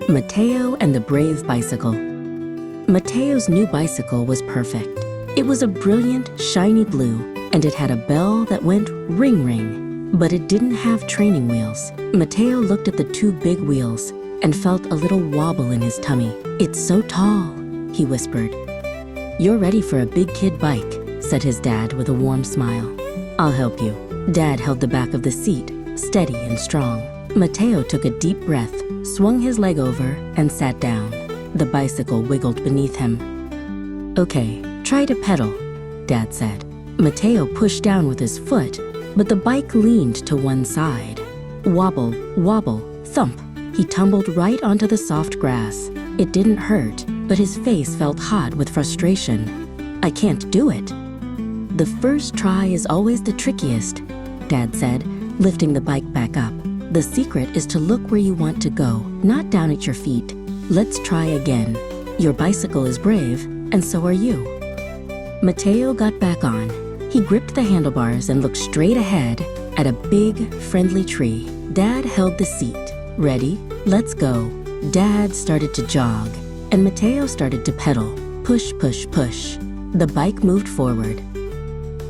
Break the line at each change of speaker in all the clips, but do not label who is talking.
Mateo and the Brave Bicycle. Mateo's new bicycle was perfect. It was a brilliant, shiny blue, and it had a bell that went ring ring, but it didn't have training wheels. Mateo looked at the two big wheels and felt a little wobble in his tummy. "It's so tall," he whispered. "You're ready for a big kid bike," said his dad with a warm smile. "I'll help you." Dad held the back of the seat, steady and strong. Mateo took a deep breath, swung his leg over, and sat down. The bicycle wiggled beneath him. "Okay, try to pedal," Dad said. Mateo pushed down with his foot, but the bike leaned to one side. Wobble, wobble, thump. He tumbled right onto the soft grass. It didn't hurt, but his face felt hot with frustration. "I can't do it." "The first try is always the trickiest," Dad said, lifting the bike back up. "The secret is to look where you want to go, not down at your feet. Let's try again. Your bicycle is brave, and so are you." Mateo got back on. He gripped the handlebars and looked straight ahead at a big, friendly tree. Dad held the seat. "Ready? Let's go." Dad started to jog, and Mateo started to pedal. Push, push, push. The bike moved forward.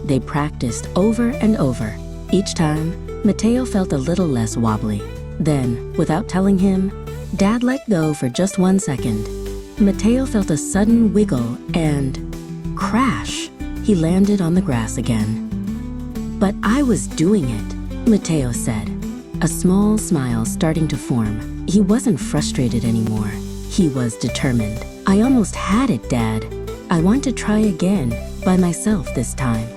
They practiced over and over. Each time, Mateo felt a little less wobbly. Then, without telling him, Dad let go for just 1 second. Mateo felt a sudden wiggle and crash. He landed on the grass again. "But I was doing it," Mateo said, a small smile starting to form. He wasn't frustrated anymore. He was determined. "I almost had it, Dad. I want to try again, by myself this time."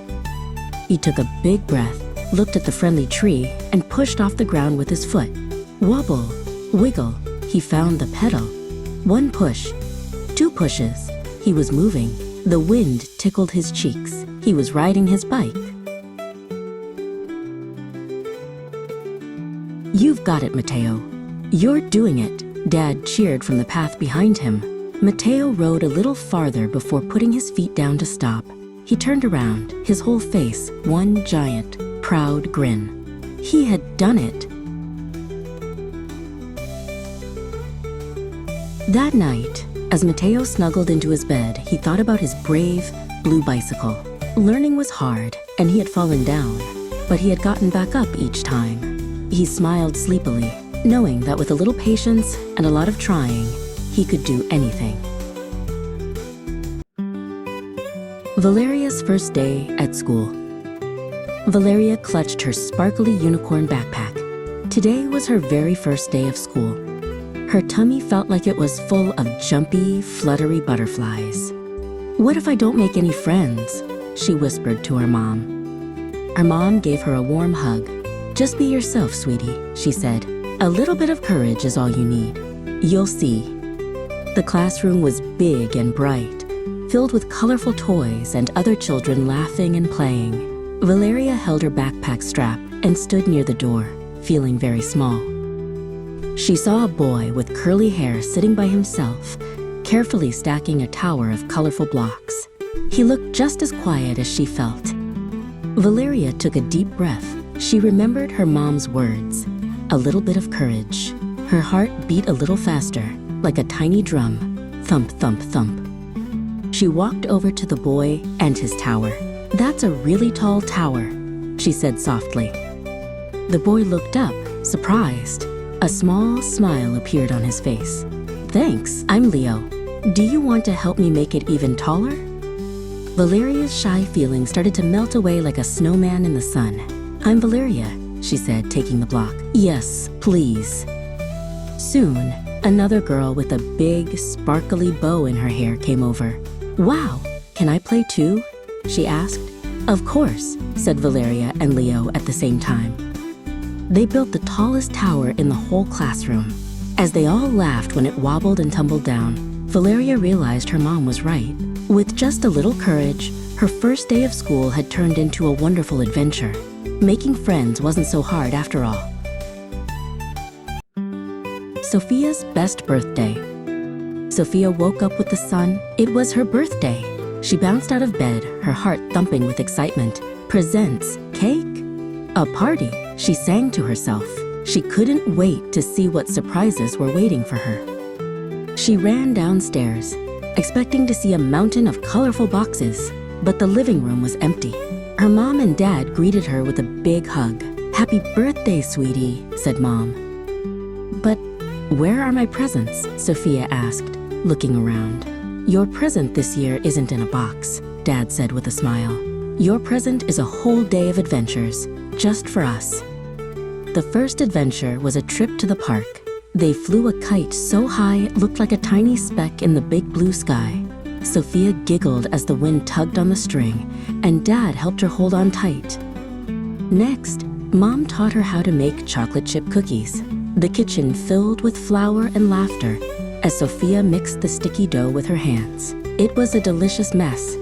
He took a big breath, looked at the friendly tree, and pushed off the ground with his foot. Wobble, wiggle, he found the pedal. 1 push, 2 pushes. He was moving. The wind tickled his cheeks. He was riding his bike. "You've got it, Mateo. You're doing it," Dad cheered from the path behind him. Mateo rode a little farther before putting his feet down to stop. He turned around, his whole face one giant, proud grin. He had done it. That night, as Mateo snuggled into his bed, he thought about his brave, blue bicycle. Learning was hard, and he had fallen down, but he had gotten back up each time. He smiled sleepily, knowing that with a little patience and a lot of trying, he could do anything. Valeria's first day at school. Valeria clutched her sparkly unicorn backpack. Today was her very first day of school. Her tummy felt like it was full of jumpy, fluttery butterflies. "What if I don't make any friends?" she whispered to her mom. Her mom gave her a warm hug. "Just be yourself, sweetie," she said. "A little bit of courage is all you need. You'll see." The classroom was big and bright, filled with colorful toys and other children laughing and playing. Valeria held her backpack strap and stood near the door, feeling very small. She saw a boy with curly hair sitting by himself, carefully stacking a tower of colorful blocks. He looked just as quiet as she felt. Valeria took a deep breath. She remembered her mom's words. A little bit of courage. Her heart beat a little faster, like a tiny drum. Thump, thump, thump. She walked over to the boy and his tower. "That's a really tall tower," she said softly. The boy looked up, surprised. A small smile appeared on his face. "Thanks, I'm Leo. Do you want to help me make it even taller?" Valeria's shy feelings started to melt away like a snowman in the sun. "I'm Valeria," she said, taking the block. "Yes, please." Soon, another girl with a big, sparkly bow in her hair came over. "Wow, can I play too?" she asked. "Of course," said Valeria and Leo at the same time. They built the tallest tower in the whole classroom. As they all laughed when it wobbled and tumbled down, Valeria realized her mom was right. With just a little courage, her first day of school had turned into a wonderful adventure. Making friends wasn't so hard after all. Sophia's best birthday. Sophia woke up with the sun. It was her birthday. She bounced out of bed, her heart thumping with excitement. Presents, cake, a party, she sang to herself. She couldn't wait to see what surprises were waiting for her. She ran downstairs, expecting to see a mountain of colorful boxes, but the living room was empty. Her mom and dad greeted her with a big hug. "Happy birthday, sweetie," said Mom. "But where are my presents?" Sophia asked, looking around. "Your present this year isn't in a box," Dad said with a smile. "Your present is a whole day of adventures, just for us." The first adventure was a trip to the park. They flew a kite so high it looked like a tiny speck in the big blue sky. Sophia giggled as the wind tugged on the string, and Dad helped her hold on tight. Next, Mom taught her how to make chocolate chip cookies. The kitchen filled with flour and laughter as Sophia mixed the sticky dough with her hands. It was a delicious mess.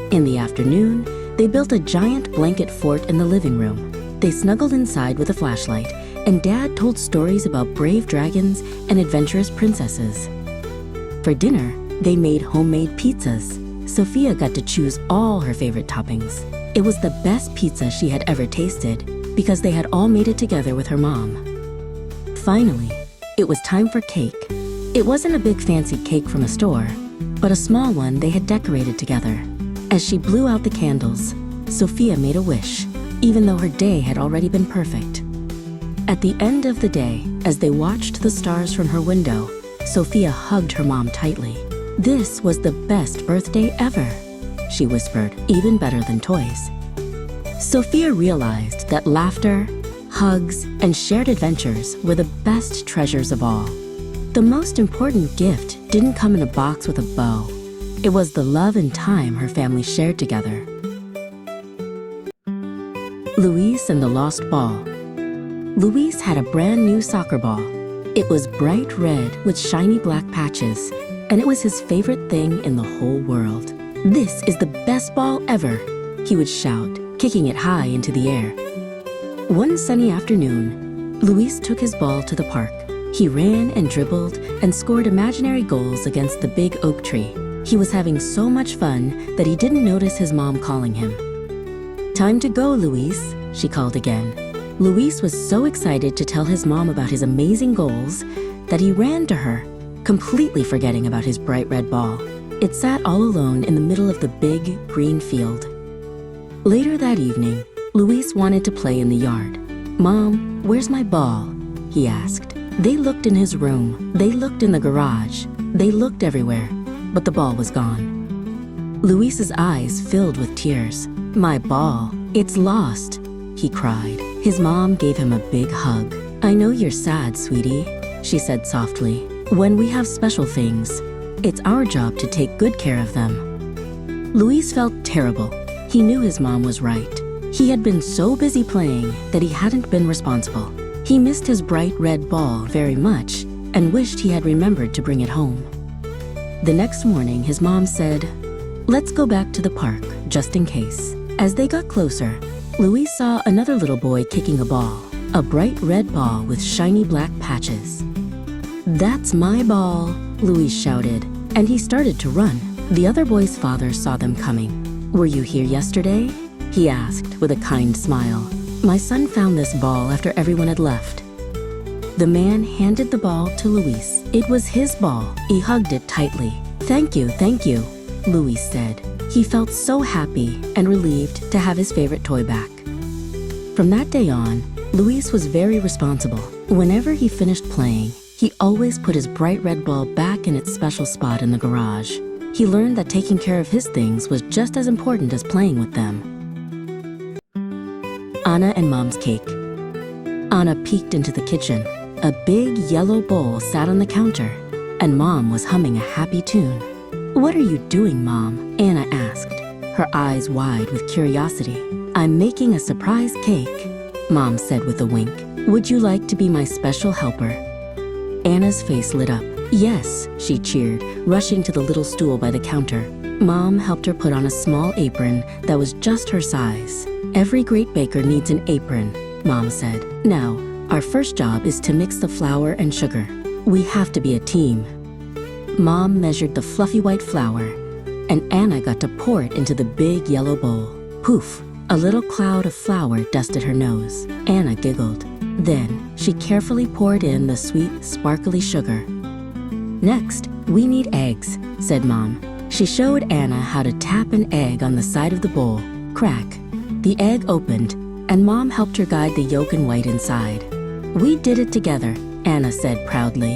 In the afternoon, they built a giant blanket fort in the living room. They snuggled inside with a flashlight, and Dad told stories about brave dragons and adventurous princesses. For dinner, they made homemade pizzas. Sophia got to choose all her favorite toppings. It was the best pizza she had ever tasted because they had all made it together with her mom. Finally, it was time for cake. It wasn't a big fancy cake from a store, but a small one they had decorated together. As she blew out the candles, Sophia made a wish, even though her day had already been perfect. At the end of the day, as they watched the stars from her window, Sophia hugged her mom tightly. "This was the best birthday ever," she whispered, "even better than toys." Sophia realized that laughter, hugs, and shared adventures were the best treasures of all. The most important gift didn't come in a box with a bow. It was the love and time her family shared together. Luis and the Lost Ball. Luis had a brand new soccer ball. It was bright red with shiny black patches, and it was his favorite thing in the whole world. "This is the best ball ever," he would shout, kicking it high into the air. One sunny afternoon, Luis took his ball to the park. He ran and dribbled and scored imaginary goals against the big oak tree. He was having so much fun that he didn't notice his mom calling him. "Time to go, Luis," she called again. Luis was so excited to tell his mom about his amazing goals that he ran to her, completely forgetting about his bright red ball. It sat all alone in the middle of the big green field. Later that evening, Luis wanted to play in the yard. "Mom, where's my ball?" he asked. They looked in his room, they looked in the garage, they looked everywhere, but the ball was gone. Luis's eyes filled with tears. "My ball, it's lost," he cried. His mom gave him a big hug. "I know you're sad, sweetie," she said softly. "When we have special things, it's our job to take good care of them." Luis felt terrible. He knew his mom was right. He had been so busy playing that he hadn't been responsible. He missed his bright red ball very much and wished he had remembered to bring it home. The next morning, his mom said, "Let's go back to the park, just in case." As they got closer, Luis saw another little boy kicking a ball, a bright red ball with shiny black patches. "That's my ball," Luis shouted, and he started to run. The other boy's father saw them coming. "Were you here yesterday?" he asked with a kind smile. "My son found this ball after everyone had left." The man handed the ball to Luis. It was his ball. He hugged it tightly. Thank you," Luis said. He felt so happy and relieved to have his favorite toy back. From that day on, Luis was very responsible. Whenever he finished playing, he always put his bright red ball back in its special spot in the garage. He learned that taking care of his things was just as important as playing with them. Anna and Mom's cake. Anna peeked into the kitchen. A big yellow bowl sat on the counter, and Mom was humming a happy tune. "What are you doing, Mom?" Anna asked, her eyes wide with curiosity. "I'm making a surprise cake," Mom said with a wink. "Would you like to be my special helper?" Anna's face lit up. "Yes," she cheered, rushing to the little stool by the counter. Mom helped her put on a small apron that was just her size. "Every great baker needs an apron," Mom said. "Now, our first job is to mix the flour and sugar. We have to be a team." Mom measured the fluffy white flour, and Anna got to pour it into the big yellow bowl. Poof! A little cloud of flour dusted her nose. Anna giggled. Then she carefully poured in the sweet, sparkly sugar. Next, we need eggs, said Mom. She showed Anna how to tap an egg on the side of the bowl. Crack. The egg opened, and Mom helped her guide the yolk and white inside. We did it together, Anna said proudly.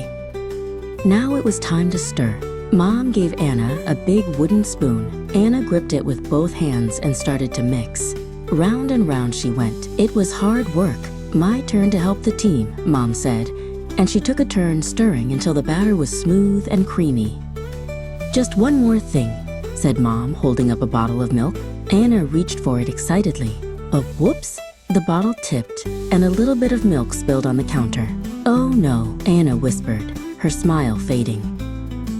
Now it was time to stir. Mom gave Anna a big wooden spoon. Anna gripped it with both hands and started to mix. Round and round she went. It was hard work. My turn to help the team, Mom said, and she took a turn stirring until the batter was smooth and creamy. Just one more thing, said Mom, holding up a bottle of milk. Anna reached for it excitedly. But whoops, the bottle tipped, and a little bit of milk spilled on the counter. Oh no, Anna whispered, her smile fading.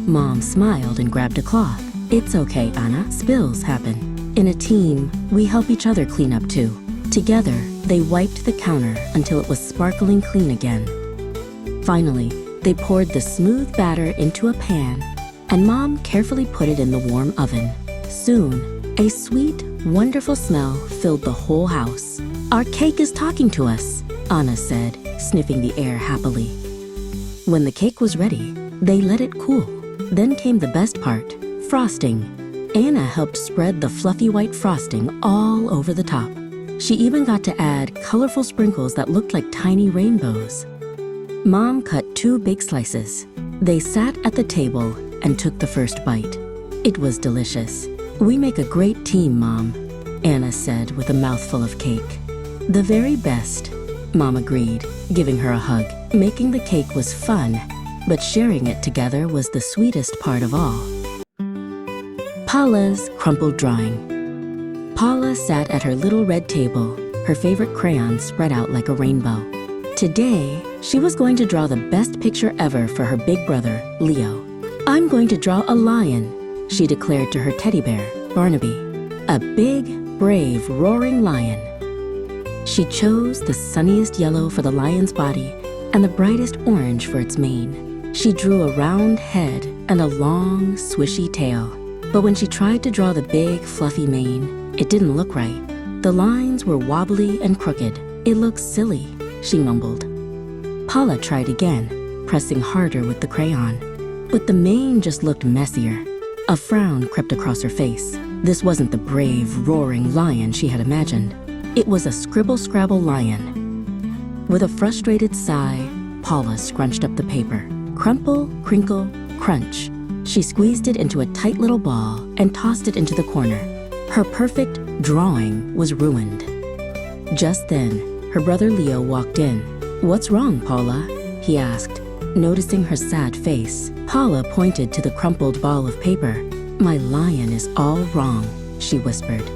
Mom smiled and grabbed a cloth. It's okay, Anna, spills happen. In a team, we help each other clean up too. Together, they wiped the counter until it was sparkling clean again. Finally, they poured the smooth batter into a pan, and Mom carefully put it in the warm oven. Soon, a sweet, wonderful smell filled the whole house. Our cake is talking to us, Anna said, sniffing the air happily. When the cake was ready, they let it cool. Then came the best part, frosting. Anna helped spread the fluffy white frosting all over the top. She even got to add colorful sprinkles that looked like tiny rainbows. Mom cut 2 big slices. They sat at the table and took the first bite. It was delicious. We make a great team, Mom, Anna said with a mouthful of cake. The very best, Mom agreed, giving her a hug. Making the cake was fun, but sharing it together was the sweetest part of all. Paula's crumpled drawing. Paula sat at her little red table, her favorite crayons spread out like a rainbow. Today, she was going to draw the best picture ever for her big brother, Leo. I'm going to draw a lion, she declared to her teddy bear, Barnaby. A big, brave, roaring lion. She chose the sunniest yellow for the lion's body and the brightest orange for its mane. She drew a round head and a long, swishy tail. But when she tried to draw the big, fluffy mane, it didn't look right. The lines were wobbly and crooked. It looks silly, she mumbled. Paula tried again, pressing harder with the crayon. But the mane just looked messier. A frown crept across her face. This wasn't the brave, roaring lion she had imagined. It was a scribble-scrabble lion. With a frustrated sigh, Paula scrunched up the paper. Crumple, crinkle, crunch. She squeezed it into a tight little ball and tossed it into the corner. Her perfect drawing was ruined. Just then, her brother Leo walked in. What's wrong, Paula? He asked, noticing her sad face. Paula pointed to the crumpled ball of paper. My lion is all wrong, she whispered.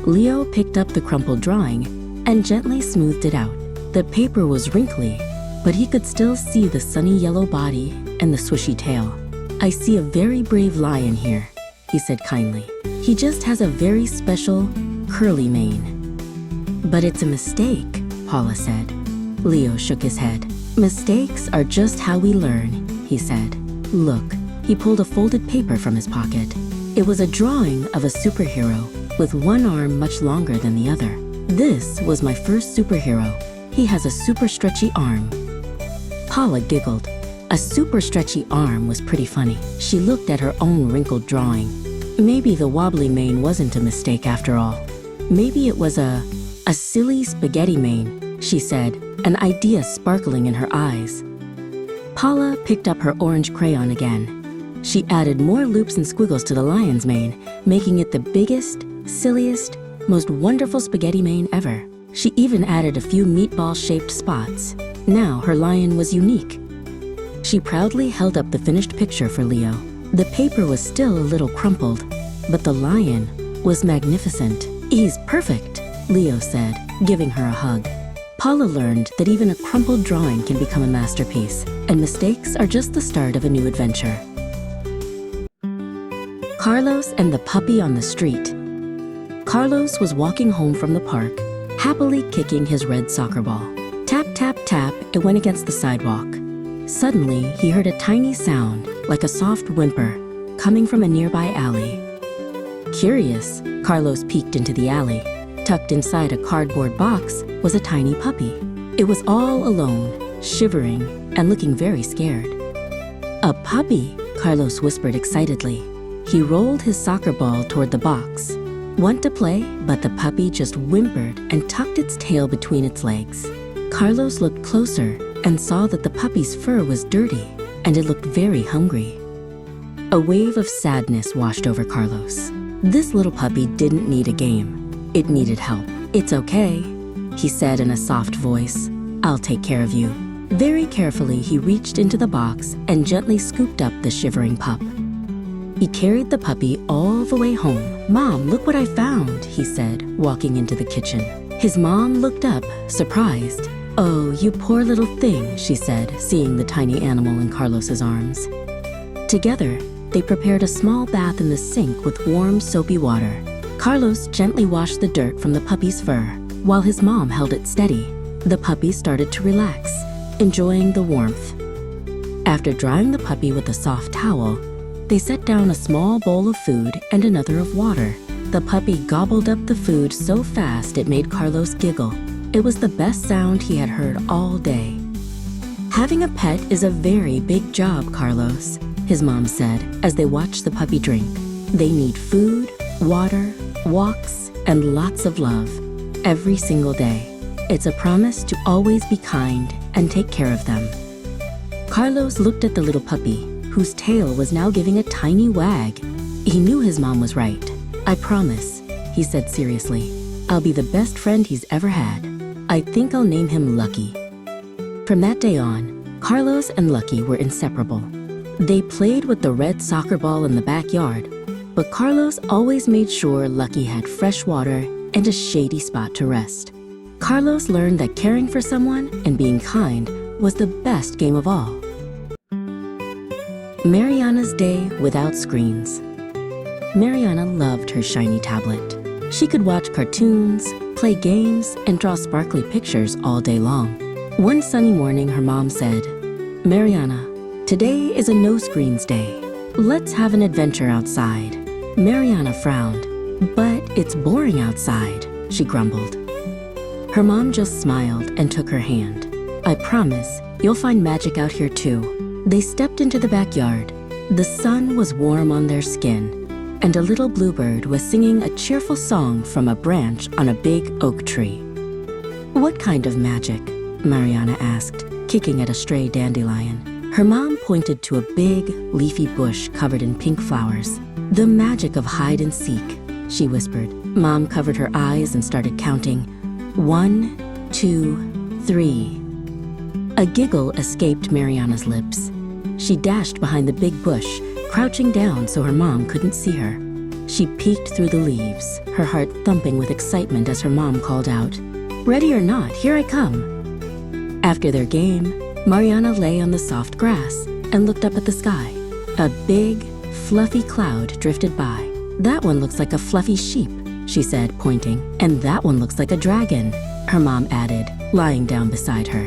Leo picked up the crumpled drawing and gently smoothed it out. The paper was wrinkly, but he could still see the sunny yellow body and the swishy tail. I see a very brave lion here, he said kindly. He just has a very special, curly mane. But it's a mistake, Paula said. Leo shook his head. Mistakes are just how we learn, he said. Look, he pulled a folded paper from his pocket. It was a drawing of a superhero with one arm much longer than the other. This was my first superhero. He has a super stretchy arm. Paula giggled. A super stretchy arm was pretty funny. She looked at her own wrinkled drawing. Maybe the wobbly mane wasn't a mistake after all. Maybe it was a silly spaghetti mane, she said, an idea sparkling in her eyes. Paula picked up her orange crayon again. She added more loops and squiggles to the lion's mane, making it the biggest, silliest, most wonderful spaghetti mane ever. She even added a few meatball-shaped spots. Now her lion was unique. She proudly held up the finished picture for Leo. The paper was still a little crumpled, but the lion was magnificent. He's perfect, Leo said, giving her a hug. Paula learned that even a crumpled drawing can become a masterpiece, and mistakes are just the start of a new adventure. Carlos and the puppy on the street. Carlos was walking home from the park, happily kicking his red soccer ball. Tap, tap, tap, it went against the sidewalk. Suddenly, he heard a tiny sound, like a soft whimper, coming from a nearby alley. Curious, Carlos peeked into the alley. Tucked inside a cardboard box was a tiny puppy. It was all alone, shivering, and looking very scared. "A puppy," Carlos whispered excitedly. He rolled his soccer ball toward the box. "Want to play?" But the puppy just whimpered and tucked its tail between its legs. Carlos looked closer and saw that the puppy's fur was dirty and it looked very hungry. A wave of sadness washed over Carlos. This little puppy didn't need a game. It needed help. "It's okay," he said in a soft voice. "I'll take care of you." Very carefully, he reached into the box and gently scooped up the shivering pup. He carried the puppy all the way home. "Mom, look what I found," he said, walking into the kitchen. His mom looked up, surprised. "Oh, you poor little thing," she said, seeing the tiny animal in Carlos's arms. Together, they prepared a small bath in the sink with warm, soapy water. Carlos gently washed the dirt from the puppy's fur, while his mom held it steady. The puppy started to relax, enjoying the warmth. After drying the puppy with a soft towel, they set down a small bowl of food and another of water. The puppy gobbled up the food so fast it made Carlos giggle. It was the best sound he had heard all day. "Having a pet is a very big job, Carlos," his mom said as they watched the puppy drink. "They need food, water, walks, and lots of love every single day. It's a promise to always be kind and take care of them." Carlos looked at the little puppy, whose tail was now giving a tiny wag. He knew his mom was right. "I promise," he said seriously. "I'll be the best friend he's ever had. I think I'll name him Lucky." From that day on, Carlos and Lucky were inseparable. They played with the red soccer ball in the backyard, but Carlos always made sure Lucky had fresh water and a shady spot to rest. Carlos learned that caring for someone and being kind was the best game of all. Mariana's day without screens. Mariana loved her shiny tablet. She could watch cartoons, play games, and draw sparkly pictures all day long. One sunny morning, her mom said, "Mariana, today is a no-screens day. Let's have an adventure outside." Mariana frowned. "But it's boring outside," she grumbled. Her mom just smiled and took her hand. "I promise, you'll find magic out here too." They stepped into the backyard. The sun was warm on their skin, and a little bluebird was singing a cheerful song from a branch on a big oak tree. "What kind of magic?" Mariana asked, kicking at a stray dandelion. Her mom pointed to a big, leafy bush covered in pink flowers. "The magic of hide and seek," she whispered. Mom covered her eyes and started counting. 1, 2, 3. A giggle escaped Mariana's lips. She dashed behind the big bush, crouching down so her mom couldn't see her. She peeked through the leaves, her heart thumping with excitement as her mom called out, "Ready or not, here I come." After their game, Mariana lay on the soft grass and looked up at the sky. A big, fluffy cloud drifted by. "That one looks like a fluffy sheep," she said, pointing. "And that one looks like a dragon," her mom added, lying down beside her.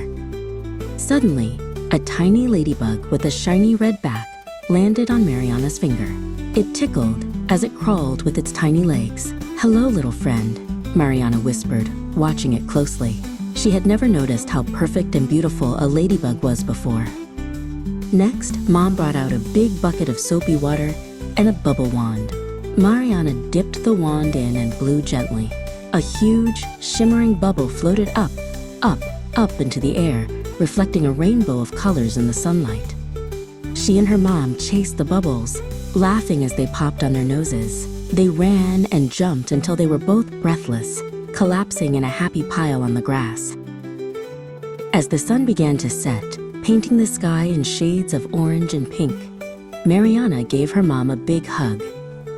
Suddenly, a tiny ladybug with a shiny red back landed on Mariana's finger. It tickled as it crawled with its tiny legs. "Hello, little friend," Mariana whispered, watching it closely. She had never noticed how perfect and beautiful a ladybug was before. Next, Mom brought out a big bucket of soapy water and a bubble wand. Mariana dipped the wand in and blew gently. A huge, shimmering bubble floated up, up, up into the air, reflecting a rainbow of colors in the sunlight. She and her mom chased the bubbles, laughing as they popped on their noses. They ran and jumped until they were both breathless, collapsing in a happy pile on the grass. As the sun began to set, painting the sky in shades of orange and pink, Mariana gave her mom a big hug.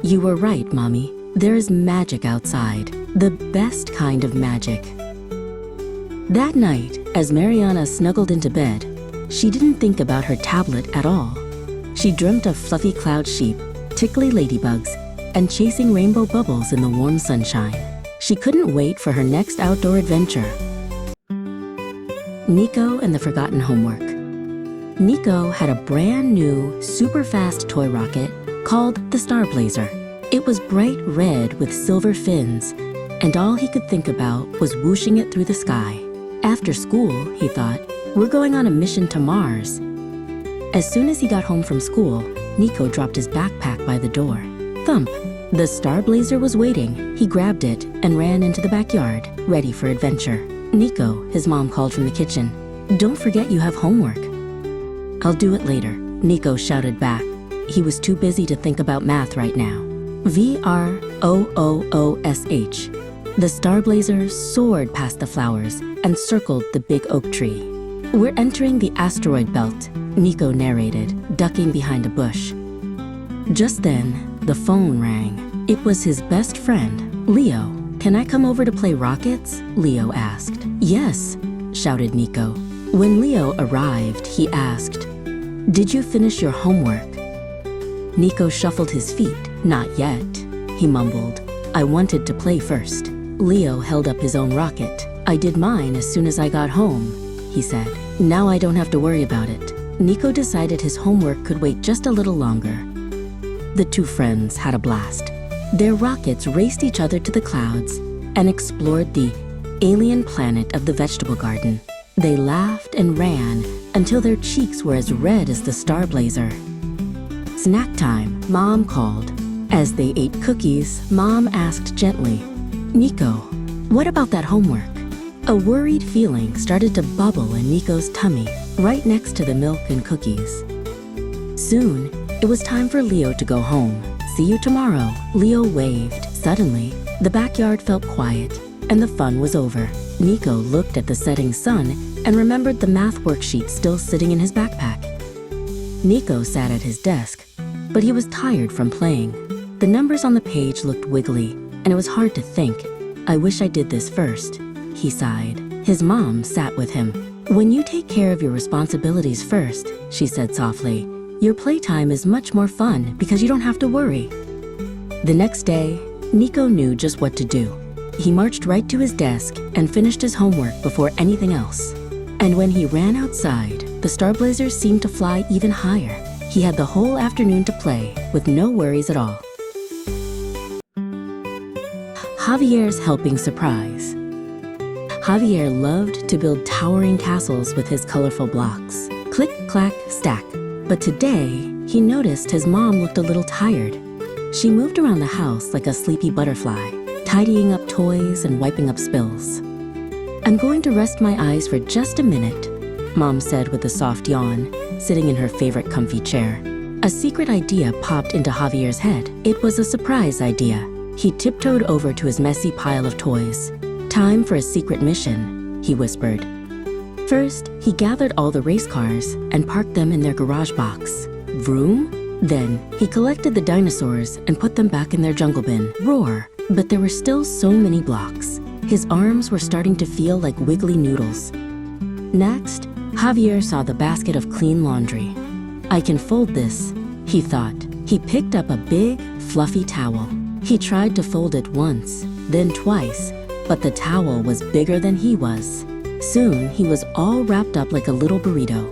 "You were right, Mommy. There is magic outside, the best kind of magic." That night, as Mariana snuggled into bed, she didn't think about her tablet at all. She dreamt of fluffy cloud sheep, tickly ladybugs, and chasing rainbow bubbles in the warm sunshine. She couldn't wait for her next outdoor adventure. Nico and the Forgotten Homework. Nico had a brand new, super fast toy rocket called the Star Blazer. It was bright red with silver fins, and all he could think about was whooshing it through the sky. After school, he thought, we're going on a mission to Mars. As soon as he got home from school, Nico dropped his backpack by the door. Thump! The Star Blazer was waiting. He grabbed it and ran into the backyard, ready for adventure. Nico, his mom called from the kitchen. Don't forget you have homework. I'll do it later, Nico shouted back. He was too busy to think about math right now. VROOOSH. The Star Blazer soared past the flowers and circled the big oak tree. We're entering the asteroid belt, Nico narrated, ducking behind a bush. Just then, the phone rang. It was his best friend, Leo. Can I come over to play rockets? Leo asked. Yes, shouted Nico. When Leo arrived, he asked, Did you finish your homework? Nico shuffled his feet. Not yet, he mumbled. I wanted to play first. Leo held up his own rocket. I did mine as soon as I got home, he said. Now I don't have to worry about it. Nico decided his homework could wait just a little longer. The two friends had a blast. Their rockets raced each other to the clouds and explored the alien planet of the vegetable garden. They laughed and ran until their cheeks were as red as the Star Blazer. Snack time, Mom called. As they ate cookies, Mom asked gently, Nico, what about that homework? A worried feeling started to bubble in Nico's tummy, right next to the milk and cookies. Soon, it was time for Leo to go home. See you tomorrow, Leo waved. Suddenly, the backyard felt quiet, and the fun was over. Nico looked at the setting sun and remembered the math worksheet still sitting in his backpack. Nico sat at his desk, but he was tired from playing. The numbers on the page looked wiggly, and it was hard to think. I wish I did this first, he sighed. His mom sat with him. When you take care of your responsibilities first, she said softly, your playtime is much more fun because you don't have to worry. The next day, Nico knew just what to do. He marched right to his desk and finished his homework before anything else. And when he ran outside, the Star Blazer seemed to fly even higher. He had the whole afternoon to play with no worries at all. Javier's helping surprise. Javier loved to build towering castles with his colorful blocks. Click, clack, stack. But today, he noticed his mom looked a little tired. She moved around the house like a sleepy butterfly, tidying up toys and wiping up spills. I'm going to rest my eyes for just a minute, Mom said with a soft yawn, sitting in her favorite comfy chair. A secret idea popped into Javier's head. It was a surprise idea. He tiptoed over to his messy pile of toys. Time for a secret mission, he whispered. First, he gathered all the race cars and parked them in their garage box. Vroom? Then, he collected the dinosaurs and put them back in their jungle bin. Roar! But there were still so many blocks. His arms were starting to feel like wiggly noodles. Next, Javier saw the basket of clean laundry. I can fold this, he thought. He picked up a big, fluffy towel. He tried to fold it once, then twice, but the towel was bigger than he was. Soon, he was all wrapped up like a little burrito.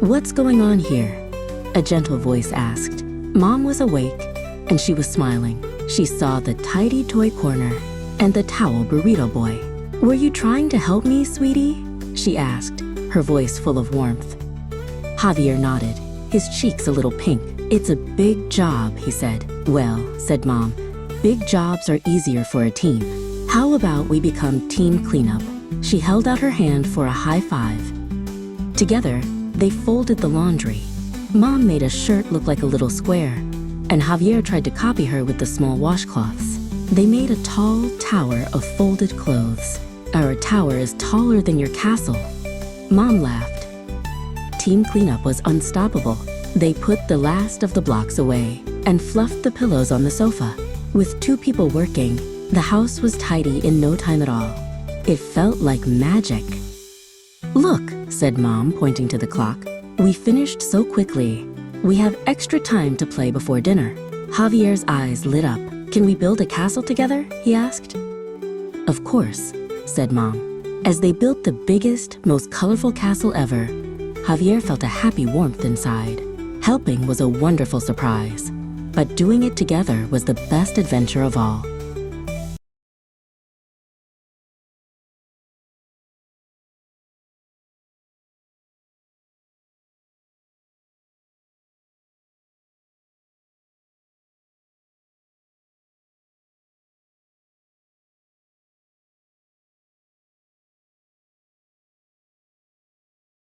What's going on here? A gentle voice asked. Mom was awake, and she was smiling. She saw the tidy toy corner and the towel burrito boy. Were you trying to help me, sweetie? She asked, her voice full of warmth. Javier nodded, his cheeks a little pink. It's a big job, he said. Well, said Mom, big jobs are easier for a team. How about we become team cleanup? She held out her hand for a high five. Together, they folded the laundry. Mom made a shirt look like a little square, and Javier tried to copy her with the small washcloths. They made a tall tower of folded clothes. Our tower is taller than your castle. Mom laughed. Team cleanup was unstoppable. They put the last of the blocks away and fluffed the pillows on the sofa. With two people working, the house was tidy in no time at all. It felt like magic. Look, said Mom, pointing to the clock. We finished so quickly. We have extra time to play before dinner. Javier's eyes lit up. Can we build a castle together? He asked. Of course, said Mom. As they built the biggest, most colorful castle ever, Javier felt a happy warmth inside. Helping was a wonderful surprise, but doing it together was the best adventure of all.